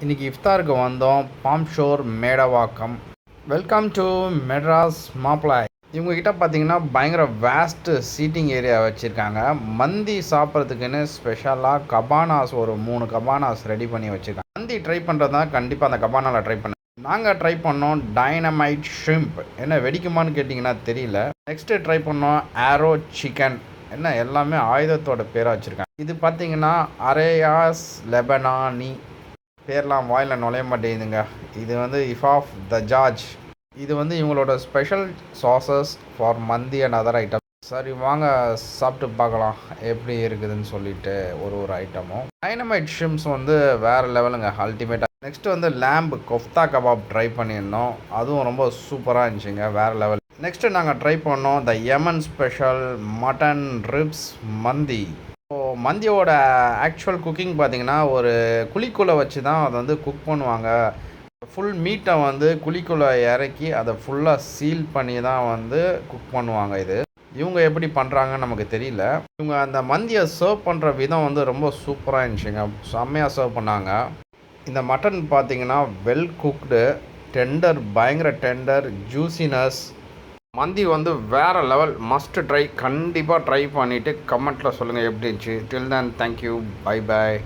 இன்றைக்கி இஃப்தாருக்கு வந்தோம். Palm Shore Medavakkam. Welcome to Madras மாப்ளாய். இவங்ககிட்ட பார்த்தீங்கன்னா பயங்கர வேஸ்ட்டு சீட்டிங் ஏரியா வச்சுருக்காங்க. மந்தி சாப்பிட்றதுக்குன்னு ஸ்பெஷலாக கபானாஸ் ஒரு 3 கபானாஸ் ரெடி பண்ணி வச்சுருக்காங்க. மந்தி ட்ரை பண்ணுறதா கண்டிப்பாக அந்த கபானாவில் ட்ரை பண்ணேன். நாங்கள் ட்ரை பண்ணோம் டைனமைட் ஷ்ரிம்ப். என்ன வெடிக்குமான்னு கேட்டிங்கன்னா தெரியல. நெக்ஸ்ட்டு ட்ரை பண்ணோம் ஆரோ சிக்கன். என்ன எல்லாமே ஆயுதத்தோட பேராக வச்சுருக்காங்க. இது பார்த்தீங்கன்னா அரேயாஸ் லெபனானி. பேர்லாம் வாயில் நுழைய மாட்டேங்குதுங்க. இது வந்து இஃபாஃப் தஜாஜ். இது வந்து இவங்களோட ஸ்பெஷல் சாசஸ் ஃபார் மந்தி அண்ட் அதர் ஐட்டம். சரி வாங்க சாப்பிட்டு பார்க்கலாம் எப்படி இருக்குதுன்னு சொல்லிட்டு ஒரு ஐட்டமும். டைனமைட் ஷ்ரிம்ஸ் வந்து வேறு லெவலுங்க, அல்டிமேட்டாக. நெக்ஸ்ட்டு வந்து லேம்பு கொஃப்தா கபாப் ட்ரை பண்ணியிருந்தோம். அதுவும் ரொம்ப சூப்பராக இருந்துச்சுங்க, வேறு லெவல். நெக்ஸ்ட்டு நாங்கள் ட்ரை பண்ணோம் த யமன் ஸ்பெஷல் மட்டன் ரிப்ஸ் மந்தி. மந்தியோட ஆக்சுவல் குக்கிங் பார்த்திங்கன்னா ஒரு குழிக்குள்ளே வச்சு தான் அதை வந்து குக் பண்ணுவாங்க. ஃபுல் மீட்டை வந்து குழிக்குள்ளே இறக்கி அதை ஃபுல்லாக சீல் பண்ணி தான் வந்து குக் பண்ணுவாங்க. இது இவங்க எப்படி பண்ணுறாங்கன்னு நமக்கு தெரியல. இவங்க அந்த மந்தியை சர்வ் பண்ணுற விதம் வந்து ரொம்ப சூப்பராக இருந்துச்சுங்க, செம்மையாக சர்வ் பண்ணாங்க. இந்த மட்டன் பார்த்திங்கன்னா வெல் குக்டு, டெண்டர், பயங்கர டெண்டர், ஜூசினஸ். மந்தி வந்து வேறு லெவல், மஸ்ட் ட்ரை. கண்டிப்பாக ட்ரை பண்ணிவிட்டு கமெண்ட்டில் சொல்லுங்கள் எப்படி இருந்துச்சு. டில் தென் தேங்க்யூ, பை பாய்.